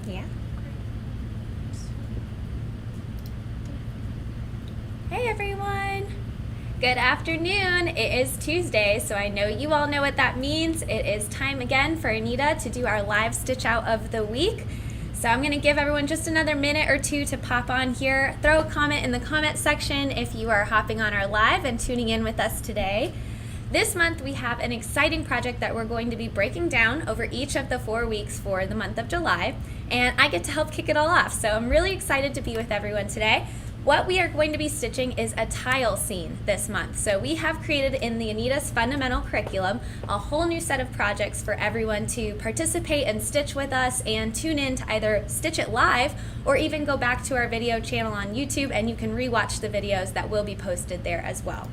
Yeah. Hey everyone! Good afternoon. It is Tuesday, so I know you all know what that means. It is time again for Anita to do our live stitch out of the week. So I'm going to give everyone just another minute or two to pop on here. Throw a comment in the comment section if you are hopping on our live and tuning in with us today. This month we have an exciting project that we're going to be breaking down over each of the 4 weeks for the month of July, and I get to help kick it all off. So I'm really excited to be with everyone today. What we are going to be stitching is a tile scene this month. So we have created in the Anita's Fundamental Curriculum a whole new set of projects for everyone to participate and stitch with us and tune in to either stitch it live or even go back to our video channel on YouTube and you can rewatch the videos that will be posted there as well.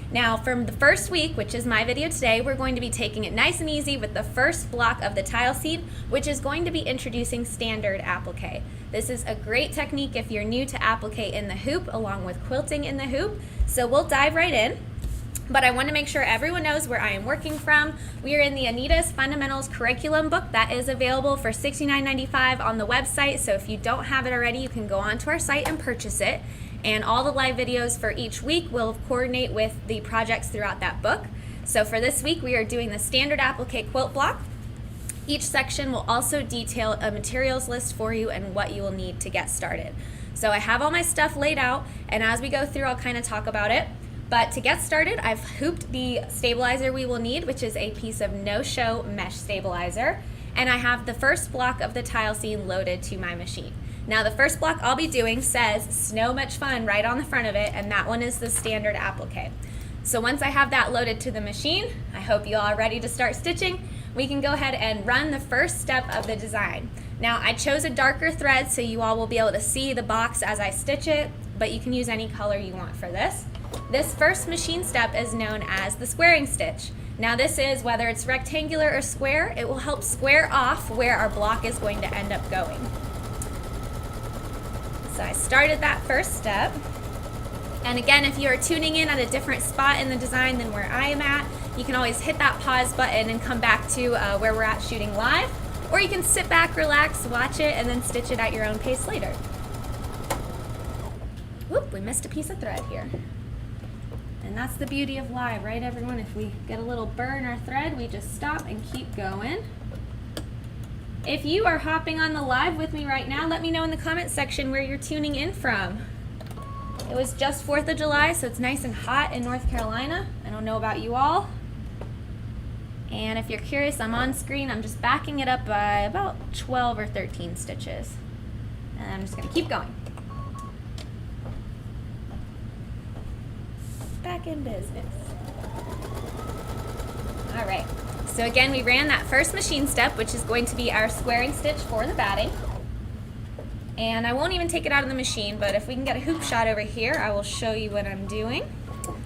Now from the first week, which is my video today, we're going to be taking it nice and easy with the first block of the tile scene, which is going to be introducing standard applique. This is a great technique if you're new to applique in the hoop along with quilting in the hoop. So we'll dive right in. But I want to make sure everyone knows where I am working from. We are in the Anita's Fundamentals Curriculum book that is available for $69.95 on the website. So if you don't have it already, you can go onto our site and purchase it. And all the live videos for each week will coordinate with the projects throughout that book. So for this week, we are doing the standard applique quilt block. Each section will also detail a materials list for you and what you will need to get started. So I have all my stuff laid out, and as we go through, I'll kind of talk about it. But to get started, I've hooped the stabilizer we will need, which is a piece of no-show mesh stabilizer. And I have the first block of the tile scene loaded to my machine. Now the first block I'll be doing says "Snow Much Fun" right on the front of it, and that one is the standard applique. So once I have that loaded to the machine, I hope you all are ready to start stitching. We can go ahead and run the first step of the design. Now I chose a darker thread so you all will be able to see the box as I stitch it, but you can use any color you want for this. This first machine step is known as the squaring stitch. Now this is, whether it's rectangular or square, it will help square off where our block is going to end up going. So I started that first step. And again, if you are tuning in at a different spot in the design than where I am at, you can always hit that pause button and come back to where we're at shooting live, or you can sit back, relax, watch it, and then stitch it at your own pace later. Whoop, we missed a piece of thread here. And that's the beauty of live, right everyone? If we get a little burr in our thread, we just stop and keep going. If you are hopping on the live with me right now, let me know in the comment section where you're tuning in from. It was just 4th of July, so it's nice and hot in North Carolina. I don't know about you all. And if you're curious, I'm on screen. I'm just backing it up by about 12 or 13 stitches. And I'm just going to keep going. Back in business. All right. So again, we ran that first machine step, which is going to be our squaring stitch for the batting. And I won't even take it out of the machine, but if we can get a hoop shot over here, I will show you what I'm doing.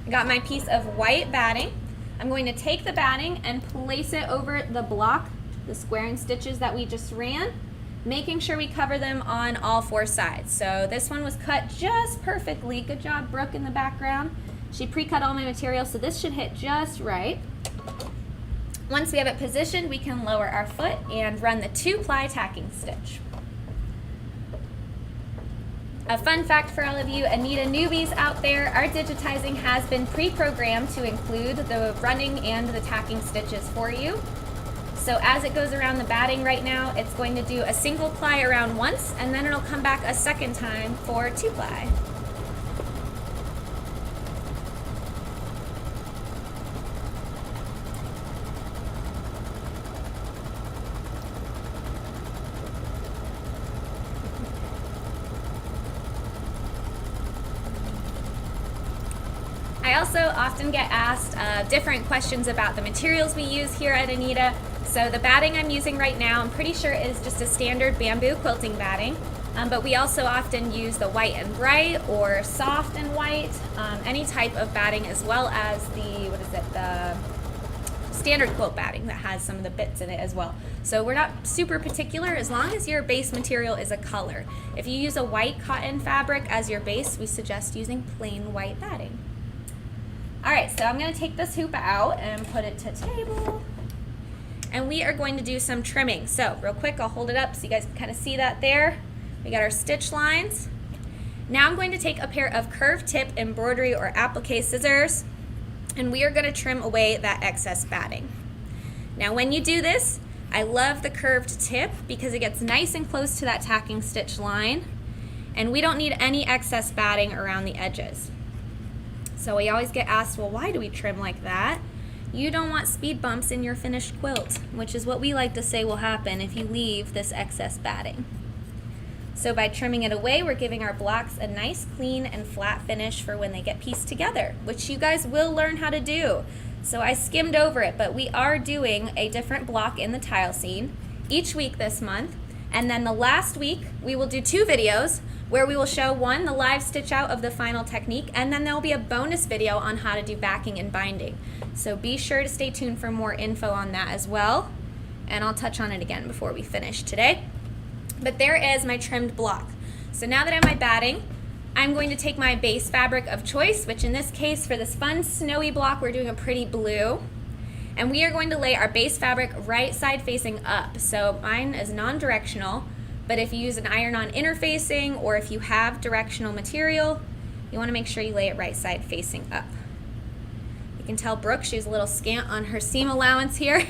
I got my piece of white batting. I'm going to take the batting and place it over the block, the squaring stitches that we just ran, making sure we cover them on all 4 sides. So this one was cut just perfectly. Good job, Brooke, in the background. She pre-cut all my material, so this should hit just right. Once we have it positioned, we can lower our foot and run the 2-ply tacking stitch. A fun fact for all of you Anita newbies out there, our digitizing has been pre-programmed to include the running and the tacking stitches for you. So as it goes around the batting right now, it's going to do a single ply around once, and then it'll come back a second time for 2-ply. I also often get asked different questions about the materials we use here at Anita. So the batting I'm using right now, I'm pretty sure is just a standard bamboo quilting batting. But we also often use the white and bright or soft and white, any type of batting, as well as the standard quilt batting that has some of the bits in it as well. So we're not super particular as long as your base material is a color. If you use a white cotton fabric as your base, we suggest using plain white batting. All right, so I'm gonna take this hoop out and put it to table. and we are going to do some trimming. So real quick, I'll hold it up so you guys can kind of see that there. We got our stitch lines. Now I'm going to take a pair of curved tip embroidery or applique scissors, and we are going to trim away that excess batting. Now when you do this, I love the curved tip because it gets nice and close to that tacking stitch line, and we don't need any excess batting around the edges. So we always get asked, well, why do we trim like that? You don't want speed bumps in your finished quilt, which is what we like to say will happen if you leave this excess batting. So by trimming it away, we're giving our blocks a nice clean and flat finish for when they get pieced together, which you guys will learn how to do. So I skimmed over it, but we are doing a different block in the tile scene each week this month. And then the last week, we will do 2 videos where we will show one, the live stitch out of the final technique, and then there'll be a bonus video on how to do backing and binding. So be sure to stay tuned for more info on that as well. And I'll touch on it again before we finish today. But there is my trimmed block. So now that I have my batting, I'm going to take my base fabric of choice, which in this case for this fun snowy block, we're doing a pretty blue. And we are going to lay our base fabric right side facing up. So mine is non-directional, but if you use an iron-on interfacing or if you have directional material, you want to make sure you lay it right side facing up. You can tell Brooke, she's a little scant on her seam allowance here,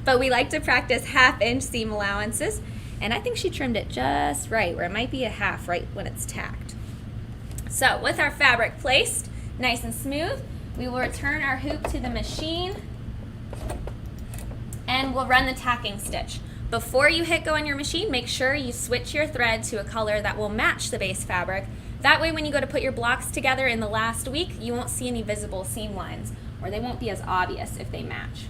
but we like to practice 1/2-inch seam allowances. And I think she trimmed it just right, where it might be a 1/2 right when it's tacked. So with our fabric placed nice and smooth, we will return our hoop to the machine and we'll run the tacking stitch. Before you hit go on your machine, make sure you switch your thread to a color that will match the base fabric. That way when you go to put your blocks together in the last week, you won't see any visible seam lines, or they won't be as obvious if they match.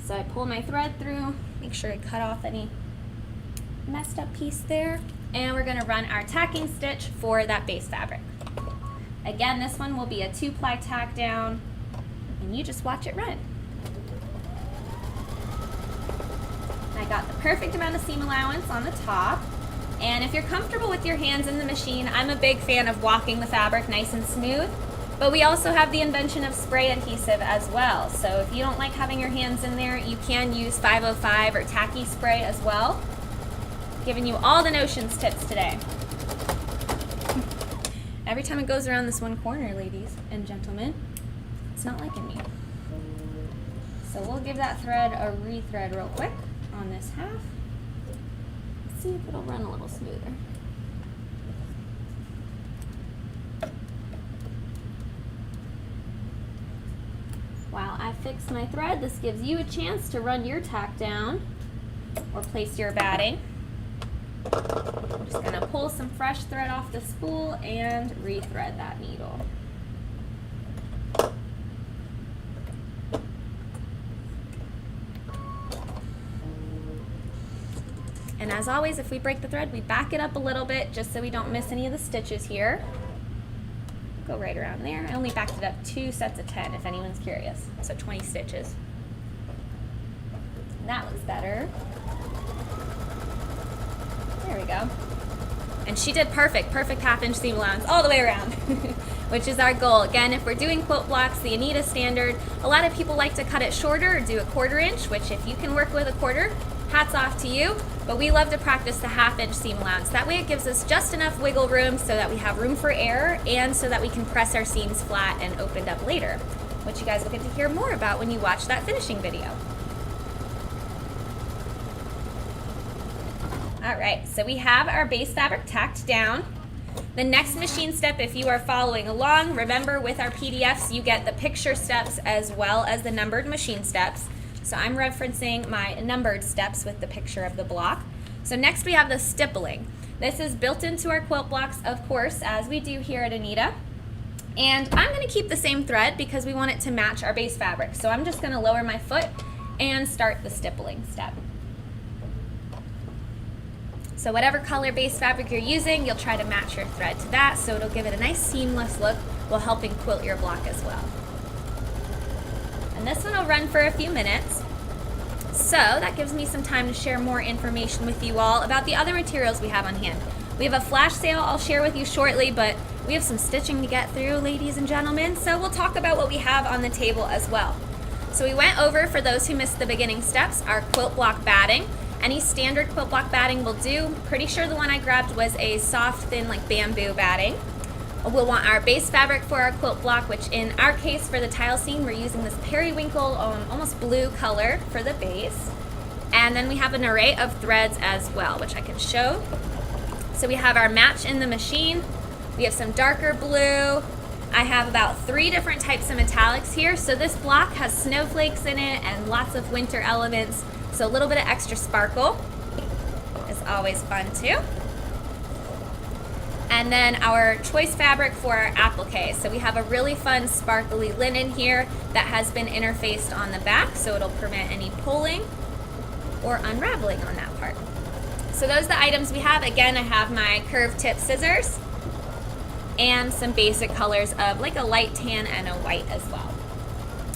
So I pull my thread through, make sure I cut off any messed up piece there, and we're going to run our tacking stitch for that base fabric. Again, this one will be a 2-ply tack down, and you just watch it run. I got the perfect amount of seam allowance on the top, and if you're comfortable with your hands in the machine, I'm a big fan of walking the fabric nice and smooth, but we also have the invention of spray adhesive as well. So if you don't like having your hands in there, you can use 505 or tacky spray as well. Giving you all the notions tips today. Every time it goes around this one corner, ladies and gentlemen, it's not liking me. So we'll give that thread a rethread real quick on this 1/2. Let's see if it'll run a little smoother. While I fix my thread, this gives you a chance to run your tack down or place your batting. I'm just going to pull some fresh thread off the spool and rethread that needle. And as always, if we break the thread, we back it up a little bit just so we don't miss any of the stitches here. Go right around there. I only backed it up 2 sets of 10 if anyone's curious. So 20 stitches. And that looks better. There we go. And she did perfect 1/2-inch seam allowance all the way around, which is our goal. Again, if we're doing quilt blocks, the Anita standard, a lot of people like to cut it shorter or do a 1/4 inch, which if you can work with a 1/4, hats off to you, but we love to practice the 1/2-inch seam allowance. That way it gives us just enough wiggle room so that we have room for error and so that we can press our seams flat and opened up later, which you guys will get to hear more about when you watch that finishing video. All right, so we have our base fabric tacked down. The next machine step, if you are following along, remember with our PDFs, you get the picture steps as well as the numbered machine steps. So I'm referencing my numbered steps with the picture of the block. So next we have the stippling. This is built into our quilt blocks, of course, as we do here at Anita. And I'm gonna keep the same thread because we want it to match our base fabric. So I'm just gonna lower my foot and start the stippling step. So whatever color base fabric you're using, you'll try to match your thread to that so it'll give it a nice seamless look while helping quilt your block as well. And this one will run for a few minutes. So that gives me some time to share more information with you all about the other materials we have on hand. We have a flash sale I'll share with you shortly, but we have some stitching to get through, ladies and gentlemen, so we'll talk about what we have on the table as well. So we went over, for those who missed the beginning steps, our quilt block batting. Any standard quilt block batting will do. Pretty sure the one I grabbed was a soft, thin, like bamboo batting. We'll want our base fabric for our quilt block, which in our case for the tile scene, we're using this periwinkle, almost blue color for the base. And then we have an array of threads as well, which I can show. So we have our match in the machine. We have some darker blue. I have about 3 different types of metallics here. So this block has snowflakes in it and lots of winter elements. So a little bit of extra sparkle is always fun too. And then our choice fabric for our applique. So we have a really fun sparkly linen here that has been interfaced on the back, so it'll prevent any pulling or unraveling on that part. So those are the items we have. Again, I have my curved tip scissors and some basic colors of like a light tan and a white as well.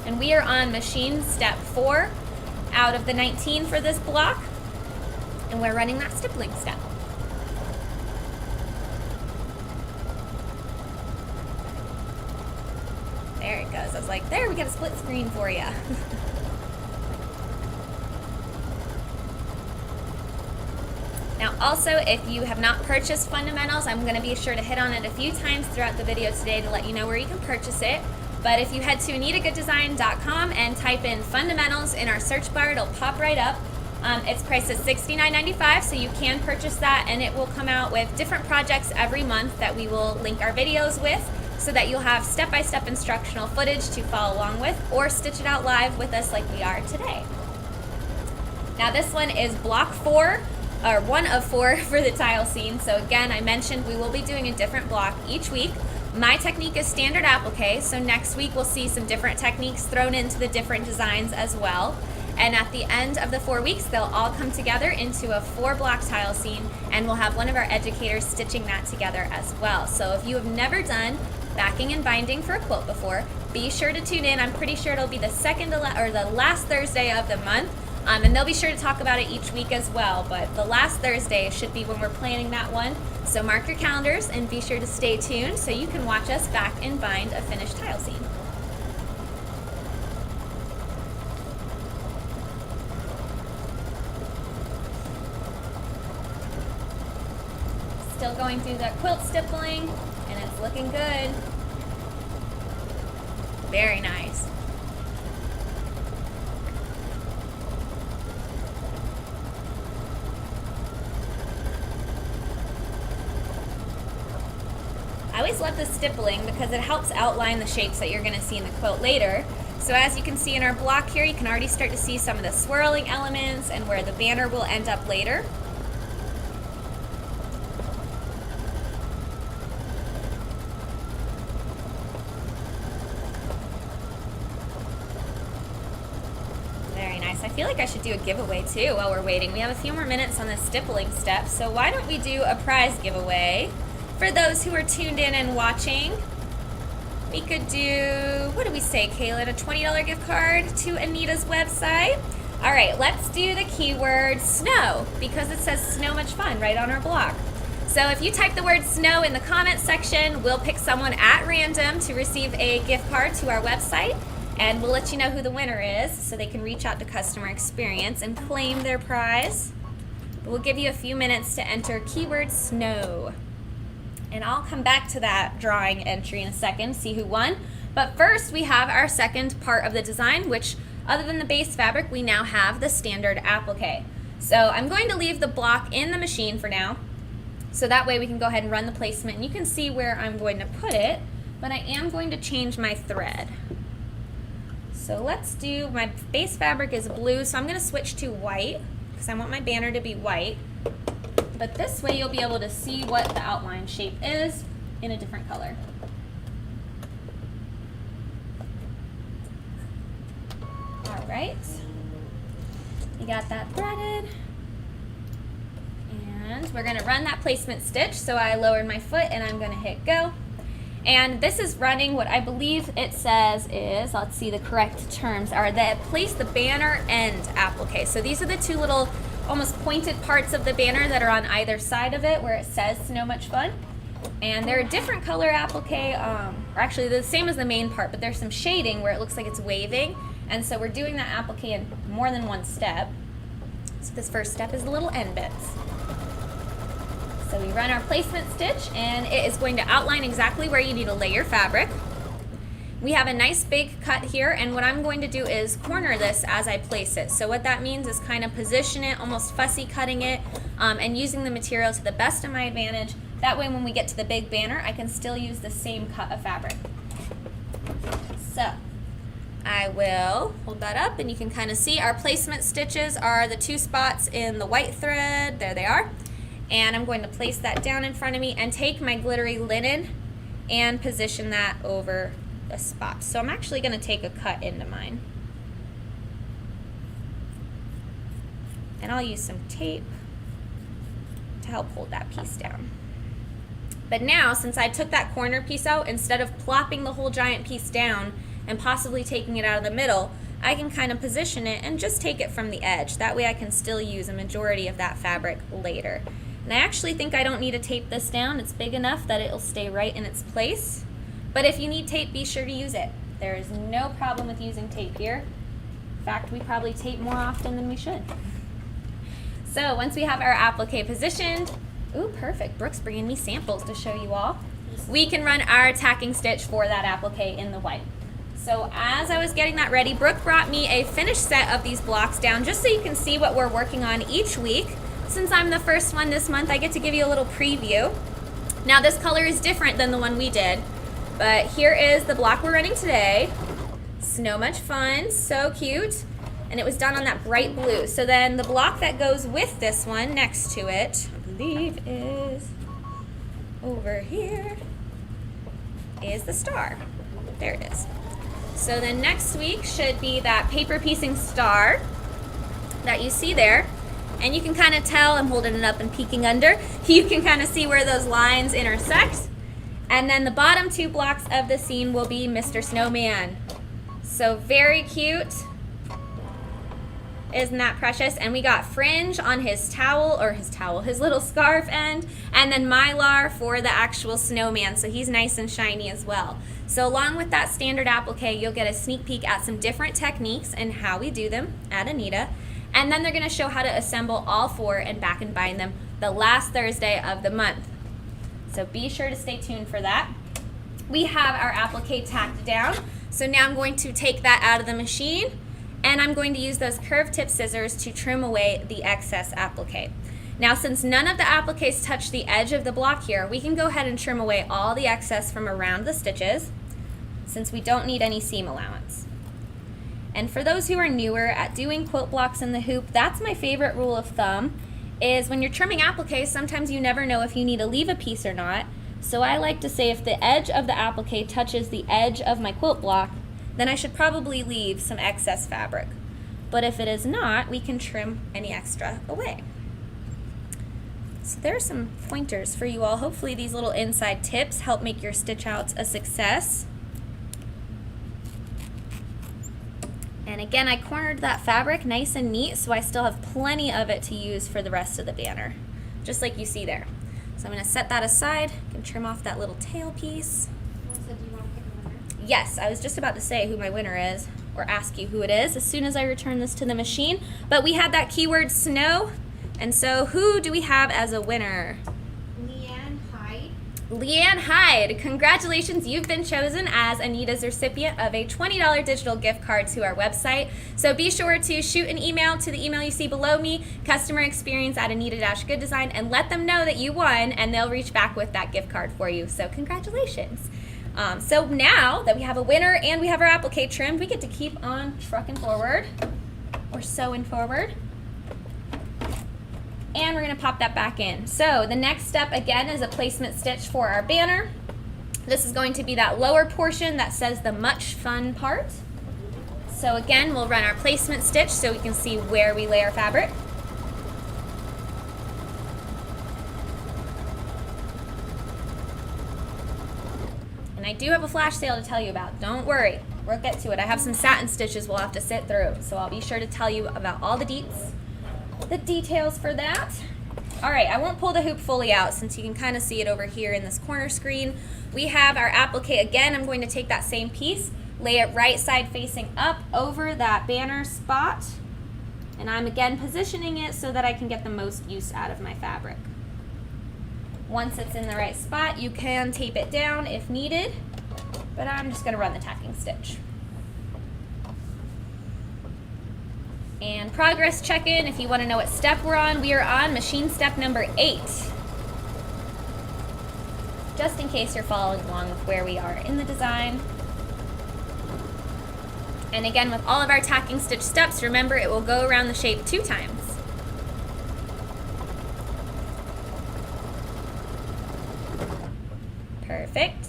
And we are on machine step 4 out of the 19 for this block, and we're running that stippling step. There it goes. I was like, there, we got a split screen for you. Now also, if you have not purchased Fundamentals, I'm going to be sure to hit on it a few times throughout the video today to let you know where you can purchase it. But if you head to AnitaGoodesign.com and type in Fundamentals in our search bar, it'll pop right up. It's priced at $69.95, so you can purchase that, and it will come out with different projects every month that we will link our videos with, so that you'll have step-by-step instructional footage to follow along with, or stitch it out live with us like we are today. Now this one is block 4, or 1 of 4 for the tile scene. So again, I mentioned we will be doing a different block each week. My technique is standard applique, so next week we'll see some different techniques thrown into the different designs as well. And at the end of the 4 weeks, they'll all come together into a 4-block tile scene, and we'll have one of our educators stitching that together as well. So if you have never done backing and binding for a quilt before, be sure to tune in. I'm pretty sure it'll be the the last Thursday of the month, and they'll be sure to talk about it each week as well. But the last Thursday should be when we're planning that one. So mark your calendars and be sure to stay tuned so you can watch us back and bind a finished tile scene. Still going through that quilt stippling, and it's looking good. Very nice. I always love the stippling because it helps outline the shapes that you're going to see in the quilt later. So as you can see in our block here, you can already start to see some of the swirling elements and where the banner will end up later. I feel like I should do a giveaway too while we're waiting. We have a few more minutes on this stippling step, so why don't we do a prize giveaway for those who are tuned in and watching. We could do, what do we say, Kaylin, a $20 gift card to Anita's website. All right, let's do the keyword snow, because it says snow much fun right on our block. So if you type the word snow in the comments section, we'll pick someone at random to receive a gift card to our website. And we'll let you know who the winner is so they can reach out to customer experience and claim their prize. We'll give you a few minutes to enter keyword snow. And I'll come back to that drawing entry in a second, see who won. But first we have our second part of the design, which other than the base fabric, we now have the standard applique. So I'm going to leave the block in the machine for now. So that way we can go ahead and run the placement and you can see where I'm going to put it, but I am going to change my thread. So let's do, my base fabric is blue, so I'm going to switch to white because I want my banner to be white. But this way you'll be able to see what the outline shape is in a different color. All right, we got that threaded. And we're going to run that placement stitch. So I lowered my foot and I'm going to hit go. And this is running what I believe it says is, let's see, the correct terms are that place the banner end applique. So these are the two little almost pointed parts of the banner that are on either side of it where it says Snow Much Fun. And they're a different color applique, or actually the same as the main part, but there's some shading where it looks like it's waving. And so we're doing that applique in more than one step. So this first step is the little end bits. So we run our placement stitch, and it is going to outline exactly where you need to lay your fabric. We have a nice big cut here, and what I'm going to do is corner this as I place it. So what that means is kind of position it, almost fussy cutting it, and using the material to the best of my advantage. That way when we get to the big banner, I can still use the same cut of fabric. So I will hold that up, and you can kind of see our placement stitches are the 2 spots in the white thread. There they are. And I'm going to place that down in front of me and take my glittery linen and position that over a spot. So I'm actually going to take a cut into mine. And I'll use some tape to help hold that piece down. But now, since I took that corner piece out, instead of plopping the whole giant piece down and possibly taking it out of the middle, I can kind of position it and just take it from the edge. That way I can still use a majority of that fabric later. And I actually think I don't need to tape this down. It's big enough that it'll stay right in its place. But if you need tape, be sure to use it. There is no problem with using tape here. In fact, we probably tape more often than we should. So once we have our applique positioned, ooh, perfect. Brooke's bringing me samples to show you all. We can run our tacking stitch for that applique in the white. So as I was getting that ready, Brooke brought me a finished set of these blocks down just so you can see what we're working on each week. Since I'm the first one this month, I get to give you a little preview. Now this color is different than the one we did, but here is the block we're running today. So much fun, so cute. And it was done on that bright blue. So then the block that goes with this one next to it, I believe is over here, is the star. There it is. So then next week should be that paper piecing star that you see there. And you can kind of tell, I'm holding it up and peeking under, you can kind of see where those lines intersect. And then the bottom 2 blocks of the scene will be Mr. Snowman. So very cute. Isn't that precious? And we got fringe on his towel, his little scarf end, and then mylar for the actual snowman, so he's nice and shiny as well. So along with that standard applique, you'll get a sneak peek at some different techniques and how we do them at Anita. And then they're going to show how to assemble all 4 and back and bind them the last Thursday of the month. So be sure to stay tuned for that. We have our applique tacked down. So now I'm going to take that out of the machine, and I'm going to use those curved tip scissors to trim away the excess applique. Now since none of the appliques touch the edge of the block here, we can go ahead and trim away all the excess from around the stitches, since we don't need any seam allowance. And for those who are newer at doing quilt blocks in the hoop, that's my favorite rule of thumb, is when you're trimming appliques, sometimes you never know if you need to leave a piece or not. So I like to say if the edge of the applique touches the edge of my quilt block, then I should probably leave some excess fabric. But if it is not, we can trim any extra away. So there are some pointers for you all. Hopefully these little inside tips help make your stitch outs a success. And again, I cornered that fabric nice and neat, so I still have plenty of it to use for the rest of the banner, just like you see there. So I'm going to set that aside. I can trim off that little tail piece. So do you want to pick a winner? Yes, I was just about to say who my winner is, or ask you who it is as soon as I return this to the machine. But we had that keyword snow, and so who do we have as a winner? Leanne Hyde, congratulations, you've been chosen as Anita's recipient of a $20 digital gift card to our website. So be sure to shoot an email to the email you see below me, customerexperience@Anita-Goodesign, and let them know that you won, and they'll reach back with that gift card for you. So congratulations. So now that we have a winner and we have our applique trimmed, we get to keep on trucking forward, or sewing forward. And we're going to pop that back in. So the next step again is a placement stitch for our banner. This is going to be that lower portion that says the much fun part. So again, we'll run our placement stitch so we can see where we lay our fabric. And I do have a flash sale to tell you about. Don't worry, we'll get to it. I have some satin stitches we'll have to sit through, so I'll be sure to tell you about all the details for that. All right, I won't pull the hoop fully out since you can kind of see it over here in this corner screen. We have our applique again. I'm going to take that same piece, lay it right side facing up over that banner spot. And I'm again positioning it so that I can get the most use out of my fabric. Once it's in the right spot, you can tape it down if needed, but I'm just gonna run the tacking stitch. And progress check-in, if you wanna know what step we're on, we are on machine step number 8. Just in case you're following along with where we are in the design. And again, with all of our tacking stitch steps, remember it will go around the shape 2 times. Perfect.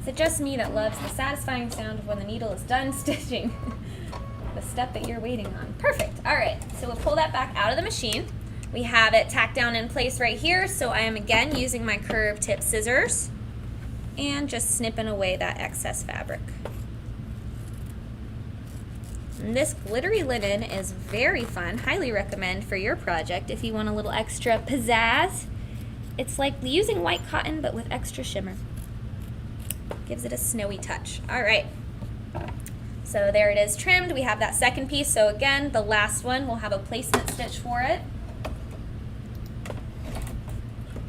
Is it just me that loves the satisfying sound of when the needle is done stitching the step that you're waiting on? Perfect. All right, so we'll pull that back out of the machine. We have it tacked down in place right here, so I am again using my curved tip scissors and just snipping away that excess fabric. And this glittery linen is very fun. Highly recommend for your project if you want a little extra pizzazz. It's like using white cotton but with extra shimmer. Gives it a snowy touch. All right. So there it is trimmed. We have that second piece. So again, the last one, we'll have a placement stitch for it.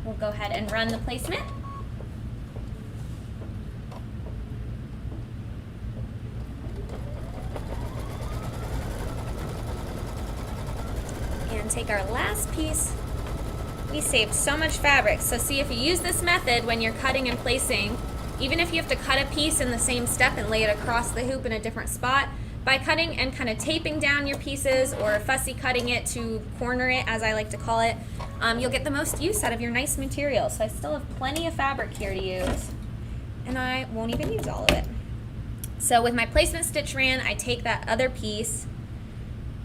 We'll go ahead and run the placement. And take our last piece. We saved so much fabric. So see, if you use this method when you're cutting and placing, even if you have to cut a piece in the same step and lay it across the hoop in a different spot, by cutting and kind of taping down your pieces or fussy cutting it to corner it, as I like to call it, you'll get the most use out of your nice material. So I still have plenty of fabric here to use, and I won't even use all of it. So with my placement stitch ran, I take that other piece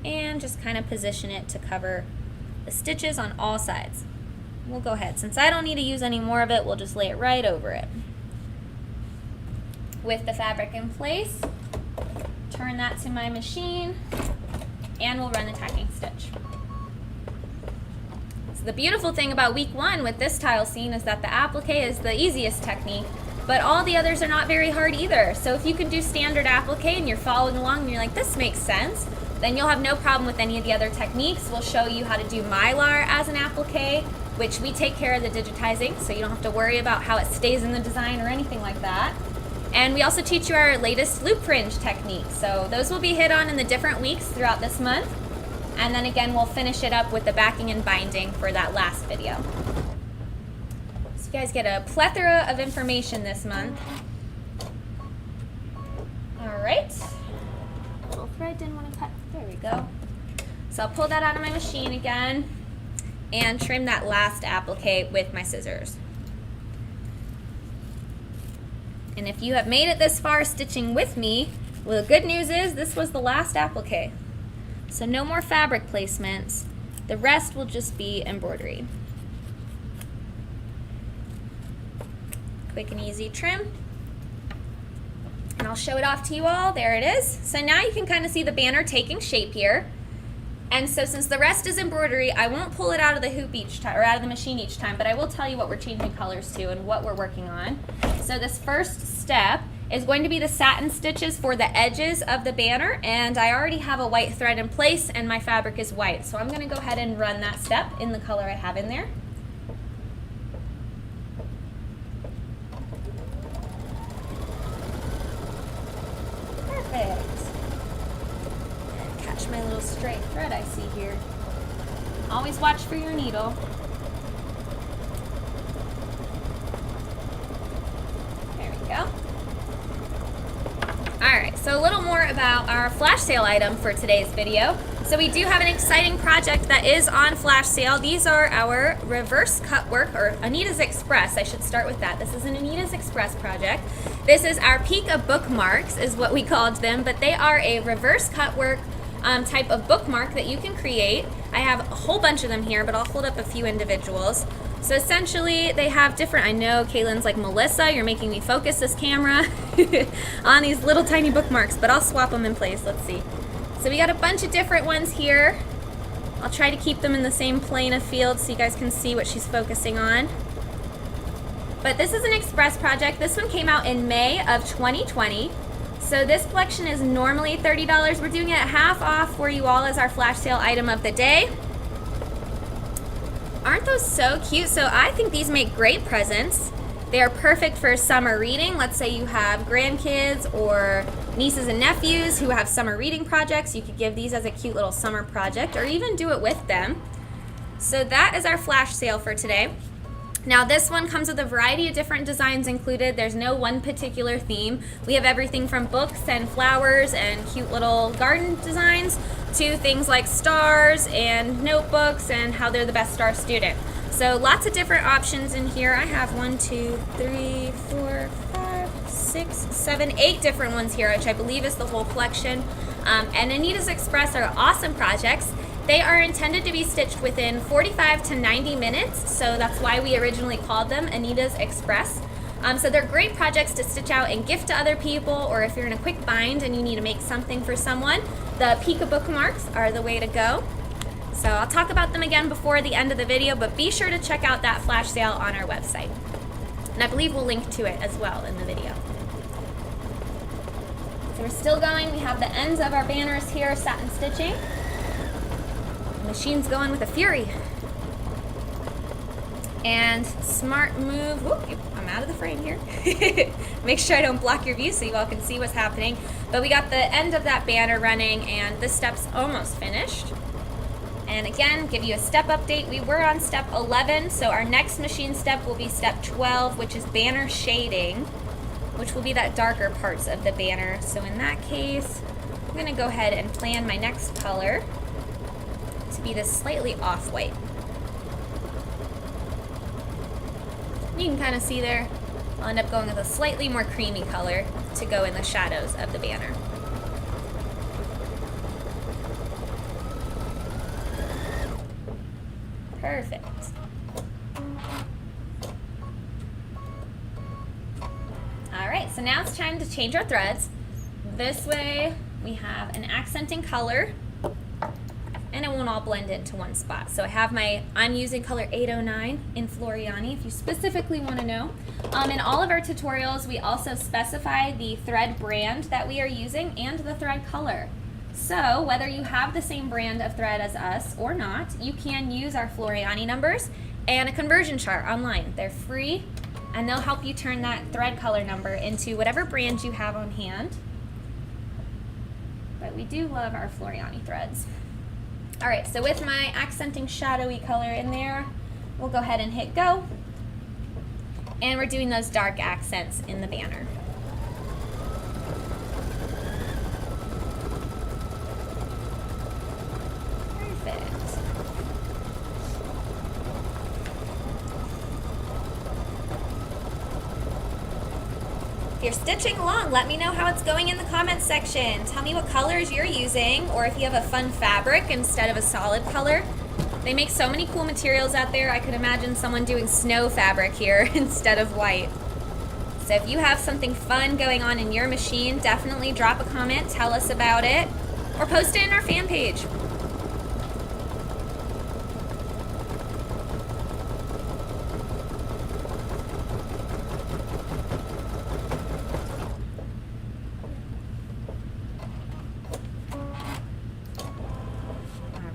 and just kind of position it to cover the stitches on all sides. We'll go ahead. Since I don't need to use any more of it, we'll just lay it right over it. With the fabric in place, turn that to my machine, and we'll run the tacking stitch. So the beautiful thing about week 1 with this tile scene is that the applique is the easiest technique, but all the others are not very hard either. So if you can do standard applique and you're following along and you're like, this makes sense, then you'll have no problem with any of the other techniques. We'll show you how to do mylar as an applique, which we take care of the digitizing, so you don't have to worry about how it stays in the design or anything like that. And we also teach you our latest loop fringe technique. So those will be hit on in the different weeks throughout this month. And then again, we'll finish it up with the backing and binding for that last video. So you guys get a plethora of information this month. All right. Little thread didn't want to cut. There we go. So I'll pull that out of my machine again and trim that last applique with my scissors. And if you have made it this far stitching with me, well, the good news is this was the last applique. So no more fabric placements. The rest will just be embroidery. Quick and easy trim. And I'll show it off to you all. There it is. So now you can kind of see the banner taking shape here. And so since the rest is embroidery, I won't pull it out of the hoop each time, or out of the machine each time, but I will tell you what we're changing colors to and what we're working on. So this first step is going to be the satin stitches for the edges of the banner, and I already have a white thread in place and my fabric is white. So I'm gonna go ahead and run that step in the color I have in there. Perfect. Catch my little stray thread I see here. Always watch for your needle. There we go. Alright, so a little more about our flash sale item for today's video. So we do have an exciting project that is on flash sale. These are our reverse cut work, or Anita's Express. I should start with that. This is an Anita's Express project. This is our peak of bookmarks, is what we called them, but they are a reverse cut work type of bookmark that you can create. I have a whole bunch of them here, but I'll hold up a few individuals. So essentially they have different, I know Kaylin's like, Melissa, you're making me focus this camera on these little tiny bookmarks, but I'll swap them in place. Let's see. So we got a bunch of different ones here. I'll try to keep them in the same plane of field so you guys can see what she's focusing on. But this is an express project. This one came out in May of 2020. So this collection is normally $30. We're doing it half off for you all as our flash sale item of the day. Aren't those so cute? So I think these make great presents. They are perfect for summer reading. Let's say you have grandkids or nieces and nephews who have summer reading projects. You could give these as a cute little summer project or even do it with them. So that is our flash sale for today. Now this one comes with a variety of different designs included. There's no one particular theme. We have everything from books and flowers and cute little garden designs to things like stars and notebooks and how they're the best star student. So lots of different options in here. I have 1, 2, 3, 4, 5, 6, 7, 8 different ones here, which I believe is the whole collection. And Anita's Express are awesome projects. They are intended to be stitched within 45 to 90 minutes, so that's why we originally called them Anita's Express. So they're great projects to stitch out and gift to other people, or if you're in a quick bind and you need to make something for someone, the Applique bookmarks are the way to go. So I'll talk about them again before the end of the video, but be sure to check out that flash sale on our website. And I believe we'll link to it as well in the video. So we're still going. We have the ends of our banners here, satin stitching. The machine's going with a fury. And smart move. Whoop, I'm out of the frame here. Make sure I don't block your view so you all can see what's happening. But we got the end of that banner running and the step's almost finished. And again, give you a step update. We were on step 11, so our next machine step will be step 12, which is banner shading, which will be that darker parts of the banner. So in that case, I'm gonna go ahead and plan my next color to be this slightly off-white. You can kind of see there, I'll end up going with a slightly more creamy color to go in the shadows of the banner. Perfect. All right, so now it's time to change our threads. This way we have an accenting color and it won't all blend into one spot. So I'm using color 809 in Floriani if you specifically want to know. In all of our tutorials, we also specify the thread brand that we are using and the thread color. So whether you have the same brand of thread as us or not, you can use our Floriani numbers and a conversion chart online. They're free and they'll help you turn that thread color number into whatever brand you have on hand. But we do love our Floriani threads. All right, so with my accenting shadowy color in there, we'll go ahead and hit go. And we're doing those dark accents in the banner. Perfect. If you're stitching along, let me know how it's going in the comments section. Tell me what colors you're using, or if you have a fun fabric instead of a solid color. They make so many cool materials out there. I could imagine someone doing snow fabric here instead of white. So if you have something fun going on in your machine, definitely drop a comment, tell us about it, or post it in our fan page.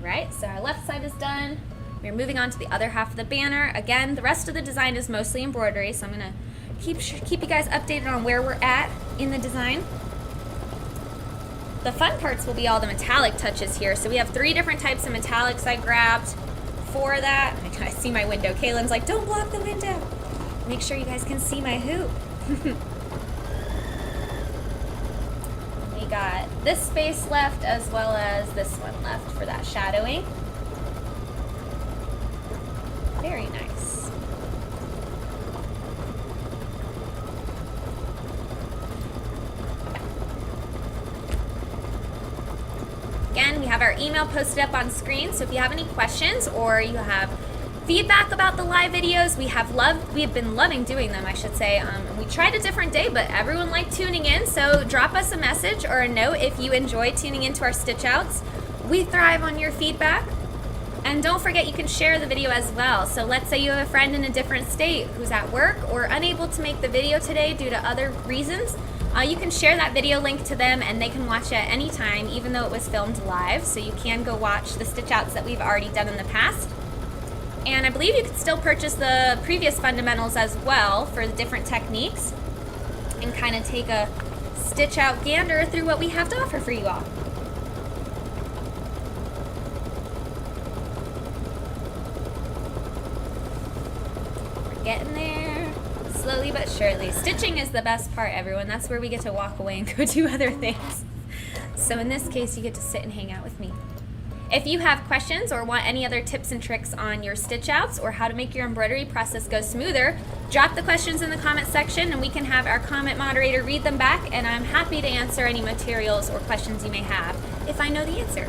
Alright, so our left side is done. We're moving on to the other half of the banner. Again, the rest of the design is mostly embroidery, so I'm going to keep you guys updated on where we're at in the design. The fun parts will be all the metallic touches here. So we have 3 different types of metallics I grabbed for that. I see my window. Kaylin's like, don't block the window. Make sure you guys can see my hoop. We got this space left as well as this one left for that shadowing. Very nice. Again, we have our email posted up on screen, so if you have any questions or you have feedback about the live videos, we have been loving doing them, I should say. We tried a different day, but everyone liked tuning in, so drop us a message or a note if you enjoy tuning into our stitch outs. We thrive on your feedback. And don't forget you can share the video as well. So let's say you have a friend in a different state who's at work or unable to make the video today due to other reasons. You can share that video link to them and they can watch it at any time, even though it was filmed live. So you can go watch the stitch outs that we've already done in the past. And I believe you can still purchase the previous fundamentals as well for the different techniques and kind of take a stitch out gander through what we have to offer for you all. We're getting there, slowly but surely. Stitching is the best part, everyone. That's where we get to walk away and go do other things. So in this case, you get to sit and hang out with me. If you have questions or want any other tips and tricks on your stitch outs or how to make your embroidery process go smoother, drop the questions in the comment section and we can have our comment moderator read them back, and I'm happy to answer any materials or questions you may have if I know the answer.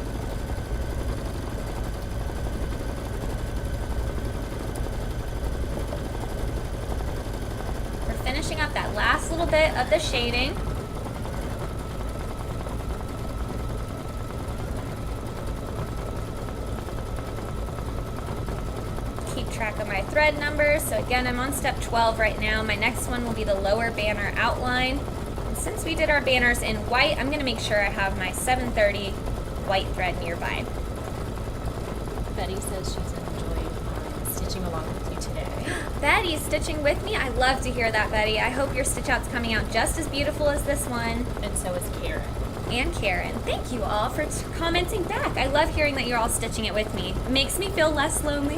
We're finishing up that last little bit of the shading. Track of my thread numbers. So again, I'm on step 12 right now. My next one will be the lower banner outline. And since we did our banners in white, I'm going to make sure I have my 730 white thread nearby. Betty says she's enjoyed stitching along with you today. Betty's stitching with me. I love to hear that, Betty. I hope your stitch out's coming out just as beautiful as this one. And so is Karen. And Karen. Thank you all for commenting back. I love hearing that you're all stitching it with me. It makes me feel less lonely.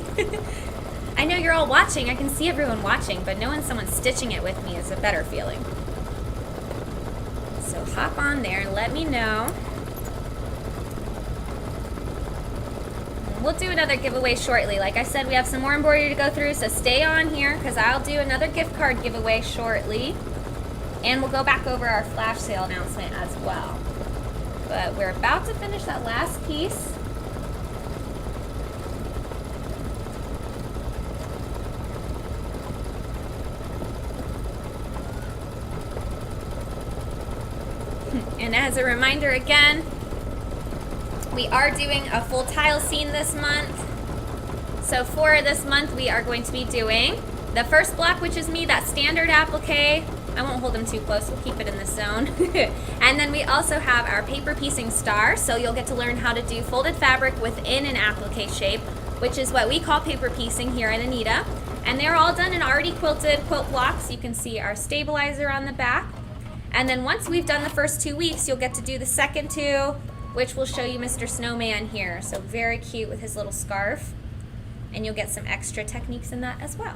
I know you're all watching. I can see everyone watching, but knowing someone's stitching it with me is a better feeling. So hop on there and let me know. And we'll do another giveaway shortly. Like I said, we have some more embroidery to go through, so stay on here because I'll do another gift card giveaway shortly. And we'll go back over our flash sale announcement as well. But we're about to finish that last piece. And as a reminder again, we are doing a full tile scene this month. So for this month, we are going to be doing the first block, which is me, that standard applique. I won't hold them too close, we'll keep it in the zone. And then we also have our paper piecing star, so you'll get to learn how to do folded fabric within an applique shape, which is what we call paper piecing here at Anita. And they're all done in already quilted quilt blocks. You can see our stabilizer on the back. And then once we've done the first 2 weeks, you'll get to do the second 2, which will show you Mr. Snowman here. So very cute with his little scarf. And you'll get some extra techniques in that as well.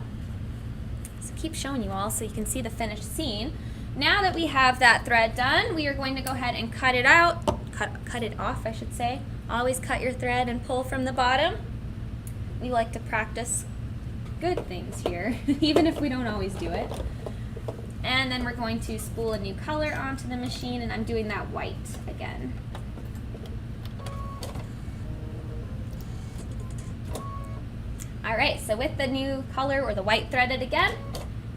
So keep showing you all so you can see the finished scene. Now that we have that thread done, we are going to go ahead and cut it out. Cut it off, I should say. Always cut your thread and pull from the bottom. We like to practice good things here, even if we don't always do it. And then we're going to spool a new color onto the machine, and I'm doing that white again. All right, so with the new color or the white threaded again,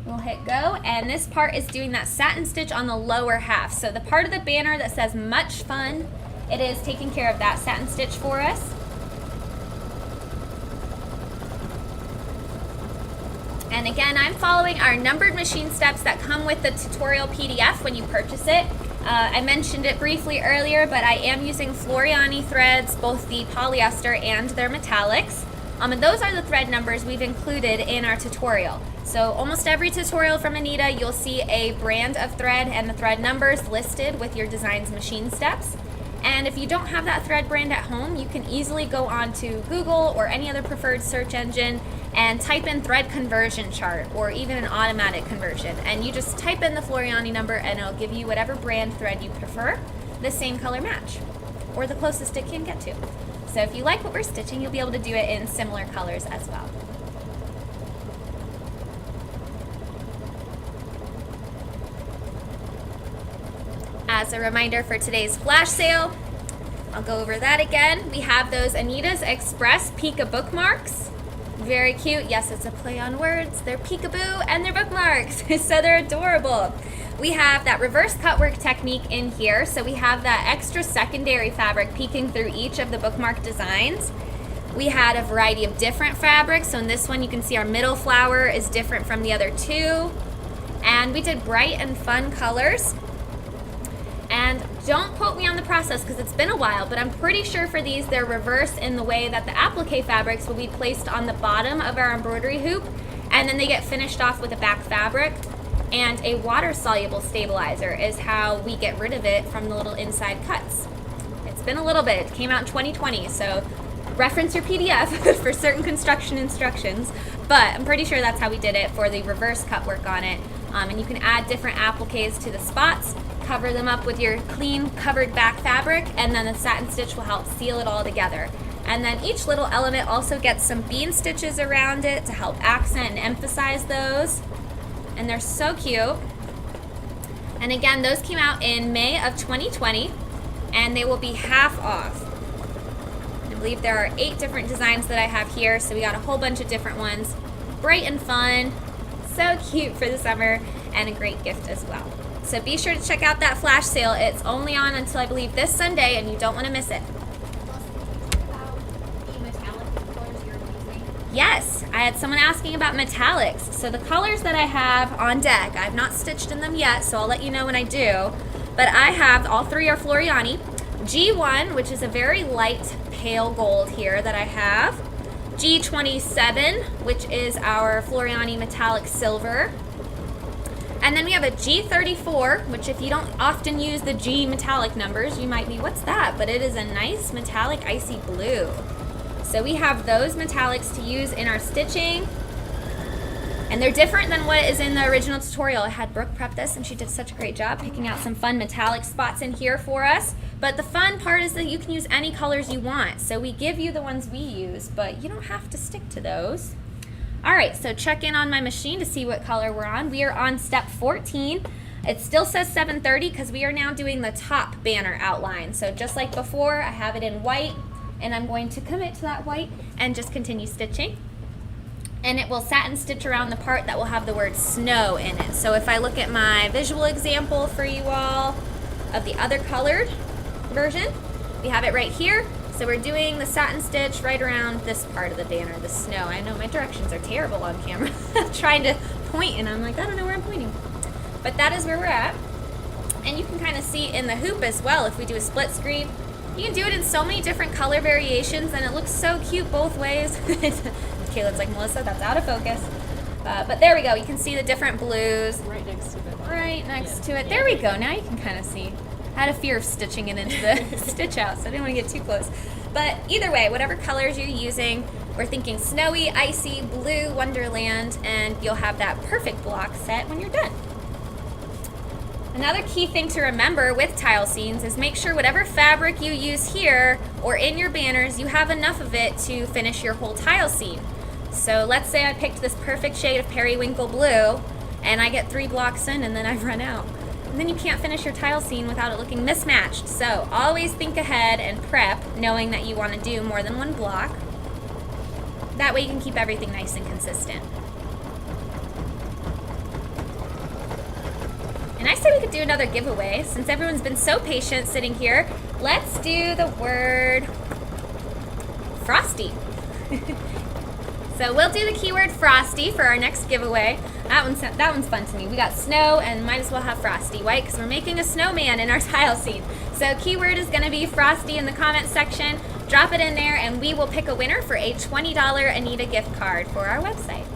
we'll hit go, and this part is doing that satin stitch on the lower half. So the part of the banner that says much fun, it is taking care of that satin stitch for us. And again, I'm following our numbered machine steps that come with the tutorial PDF when you purchase it. I mentioned it briefly earlier, but I am using Floriani threads, both the polyester and their metallics. And those are the thread numbers we've included in our tutorial. So almost every tutorial from Anita, you'll see a brand of thread and the thread numbers listed with your design's machine steps. And if you don't have that thread brand at home, you can easily go on to Google or any other preferred search engine and type in thread conversion chart or even an automatic conversion. And you just type in the Floriani number and it'll give you whatever brand thread you prefer, the same color match, or the closest it can get to. So if you like what we're stitching, you'll be able to do it in similar colors as well. As a reminder for today's flash sale, I'll go over that again. We have those Anita's Express Pika bookmarks. Very cute. Yes, it's a play on words. They're peekaboo and they're bookmarks, so they're adorable. We have that reverse cutwork technique in here, so we have that extra secondary fabric peeking through each of the bookmark designs. We had a variety of different fabrics. So in this one, you can see our middle flower is different from the other two. And we did bright and fun colors. And don't quote me on the process because it's been a while, but I'm pretty sure for these they're reversed in the way that the applique fabrics will be placed on the bottom of our embroidery hoop, and then they get finished off with a back fabric. And a water-soluble stabilizer is how we get rid of it from the little inside cuts. It's been a little bit. It came out in 2020, so reference your PDF for certain construction instructions, but I'm pretty sure that's how we did it for the reverse cut work on it. And you can add different appliques to the spots, cover them up with your clean covered back fabric, and then the satin stitch will help seal it all together. And then each little element also gets some bean stitches around it to help accent and emphasize those. And they're so cute. And again, those came out in May of 2020, and they will be half off. I believe there are 8 different designs that I have here, so we got a whole bunch of different ones. Bright and fun, so cute for the summer, and a great gift as well. So be sure to check out that flash sale. It's only on until I believe this Sunday, and you don't want to miss it. Yes, I had someone asking about metallics. So the colors that I have on deck, I've not stitched in them yet, so I'll let you know when I do. But I have, all 3 are Floriani. G1, which is a very light pale gold here that I have. G27, which is our Floriani metallic silver. And then we have a G34, which if you don't often use the G metallic numbers, you might be, what's that? But it is a nice metallic icy blue. So we have those metallics to use in our stitching. And they're different than what is in the original tutorial. I had Brooke prep this and she did such a great job picking out some fun metallic spots in here for us. But the fun part is that you can use any colors you want. So we give you the ones we use, but you don't have to stick to those. All right, so check in on my machine to see what color we're on. We are on step 14. It still says 730 because we are now doing the top banner outline. So just like before, I have it in white. And I'm going to commit to that white and just continue stitching. And it will satin stitch around the part that will have the word snow in it. So if I look at my visual example for you all of the other colored version, we have it right here. So we're doing the satin stitch right around this part of the banner, the snow. I know my directions are terrible on camera. I'm trying to point and I'm like, I don't know where I'm pointing. But that is where we're at. And you can kind of see in the hoop as well, if we do a split screen, you can do it in so many different color variations and it looks so cute both ways. Kayla's like, Melissa, that's out of focus. But there we go. You can see the different blues. Right next to it. Right next to it. There we go. Now you can kind of see. I had a fear of stitching it into the stitch out, so I didn't want to get too close. But either way, whatever colors you're using, we're thinking snowy, icy, blue, wonderland, and you'll have that perfect block set when you're done. Another key thing to remember with tile scenes is make sure whatever fabric you use here or in your banners, you have enough of it to finish your whole tile scene. So let's say I picked this perfect shade of periwinkle blue and I get 3 blocks in and then I've run out. And then you can't finish your tile scene without it looking mismatched. So always think ahead and prep, knowing that you want to do more than 1 block. That way you can keep everything nice and consistent. And I say we could do another giveaway since everyone's been so patient sitting here. Let's do the word frosty. So we'll do the keyword frosty for our next giveaway. That one's fun to me. We got snow and might as well have frosty white because we're making a snowman in our tile scene. So keyword is going to be frosty in the comment section. Drop it in there and we will pick a winner for a $20 Anita gift card for our website.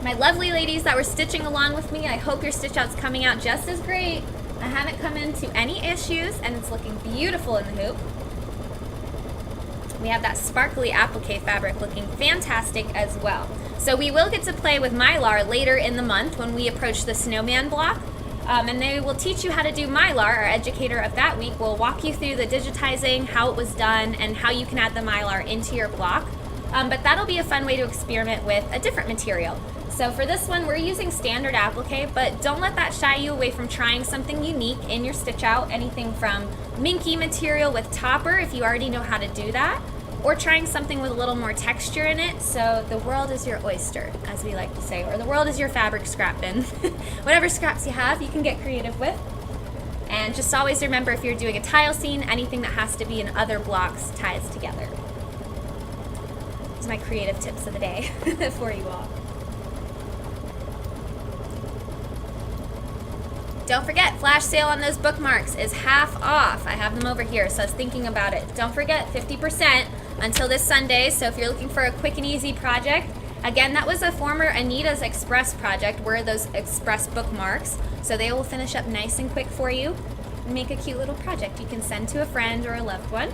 My lovely ladies that were stitching along with me, I hope your stitch out's coming out just as great. I haven't come into any issues and it's looking beautiful in the hoop. We have that sparkly applique fabric looking fantastic as well. So we will get to play with Mylar later in the month when we approach the snowman block. And they will teach you how to do Mylar. Our educator of that week will walk you through the digitizing, how it was done, and how you can add the Mylar into your block. But that'll be a fun way to experiment with a different material. So for this one, we're using standard applique, but don't let that shy you away from trying something unique in your stitch out. Anything from minky material with topper, if you already know how to do that, or trying something with a little more texture in it. So the world is your oyster, as we like to say, or the world is your fabric scrap bin. Whatever scraps you have, you can get creative with. And just always remember, if you're doing a tile scene, anything that has to be in other blocks ties together. Those are my creative tips of the day for you all. Don't forget, flash sale on those bookmarks is half off. I have them over here, so I was thinking about it. Don't forget, 50% until this Sunday, so if you're looking for a quick and easy project, again, that was a former Anita's Express project, were those Express bookmarks, so they will finish up nice and quick for you and make a cute little project you can send to a friend or a loved one.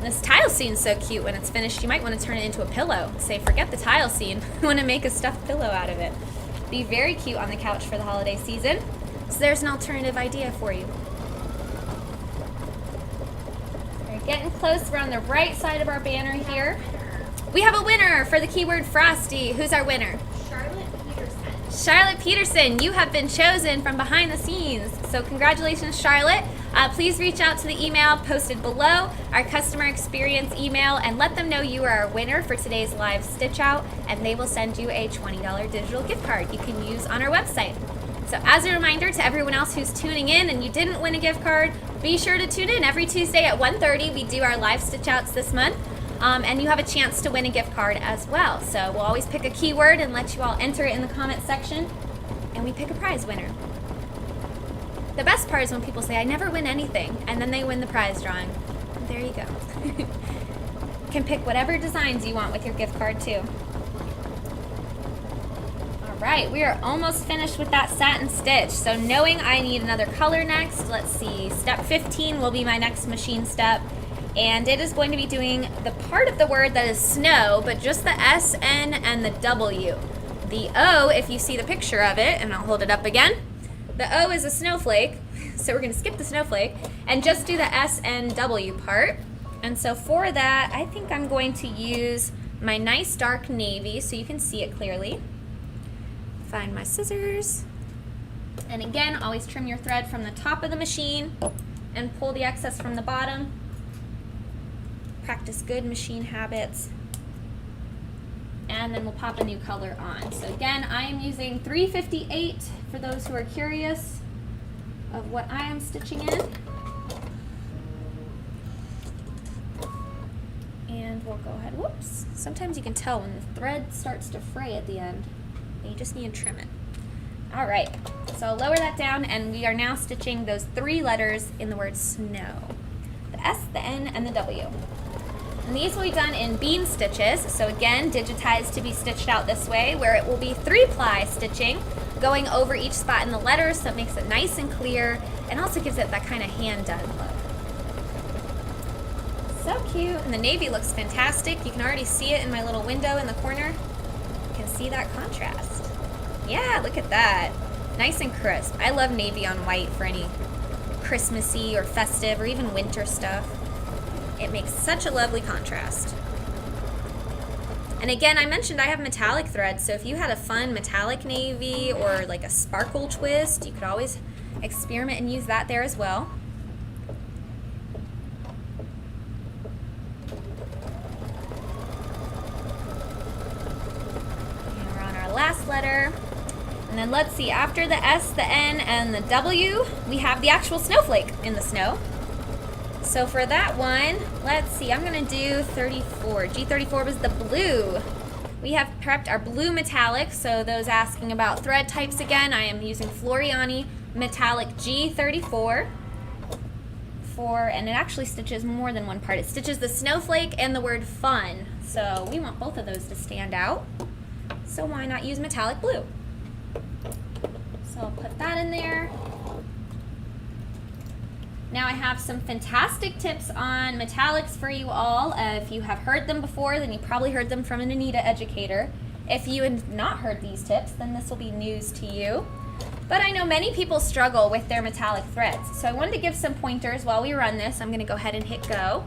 This tile scene's so cute. When it's finished, you might want to turn it into a pillow. Say, forget the tile scene. I want to make a stuffed pillow out of it. Be very cute on the couch for the holiday season. So there's an alternative idea for you. We're getting close. We're on the right side of our banner here. We have a winner for the keyword Frosty. Who's our winner? Charlotte Peterson. Charlotte Peterson, you have been chosen from behind the scenes. So congratulations, Charlotte. Please reach out to the email posted below, our customer experience email, and let them know you are our winner for today's live stitch out, and they will send you a $20 digital gift card you can use on our website. So as a reminder to everyone else who's tuning in and you didn't win a gift card, be sure to tune in every Tuesday at 1:30. We do our live stitch outs this month. And you have a chance to win a gift card as well. So we'll always pick a keyword and let you all enter it in the comment section, and we pick a prize winner. The best part is when people say, I never win anything, and then they win the prize drawing. There you go. You can pick whatever designs you want with your gift card too. All right, we are almost finished with that satin stitch. So knowing I need another color next, let's see, step 15 will be my next machine step. And it is going to be doing the part of the word that is snow, but just the S, N, and the W. The O, if you see the picture of it, and I'll hold it up again, the O is a snowflake, so we're going to skip the snowflake, and just do the S, N, W part. And so for that, I think I'm going to use my nice dark navy so you can see it clearly. Find my scissors. And again, always trim your thread from the top of the machine and pull the excess from the bottom. Practice good machine habits. And then we'll pop a new color on. So again, I am using 358 for those who are curious of what I am stitching in. And we'll go ahead, whoops. Sometimes you can tell when the thread starts to fray at the end. And you just need to trim it. All right, so I'll lower that down, and we are now stitching those 3 letters in the word snow. The S, the N, and the W. And these will be done in bean stitches, so again, digitized to be stitched out this way, where it will be 3-ply stitching, going over each spot in the letters, so it makes it nice and clear, and also gives it that kind of hand-done look. So cute, and the navy looks fantastic. You can already see it in my little window in the corner. You can see that contrast. Yeah, look at that. Nice and crisp. I love navy on white for any Christmassy or festive or even winter stuff. It makes such a lovely contrast. And again, I mentioned I have metallic thread, so if you had a fun metallic navy or like a sparkle twist, you could always experiment and use that there as well. And we're on our last letter. And then let's see, after the S, the N, and the W, we have the actual snowflake in the snow. So for that one, let's see, I'm going to do 34. G34 was the blue. We have prepped our blue metallic, so those asking about thread types again, I am using Floriani Metallic G34 and it actually stitches more than one part. It stitches the snowflake and the word fun, so we want both of those to stand out. So why not use metallic blue? So I'll put that in there. Now I have some fantastic tips on metallics for you all. If you have heard them before, then you probably heard them from an Anita educator. If you have not heard these tips, then this will be news to you. But I know many people struggle with their metallic threads, so I wanted to give some pointers while we run this. I'm going to go ahead and hit go.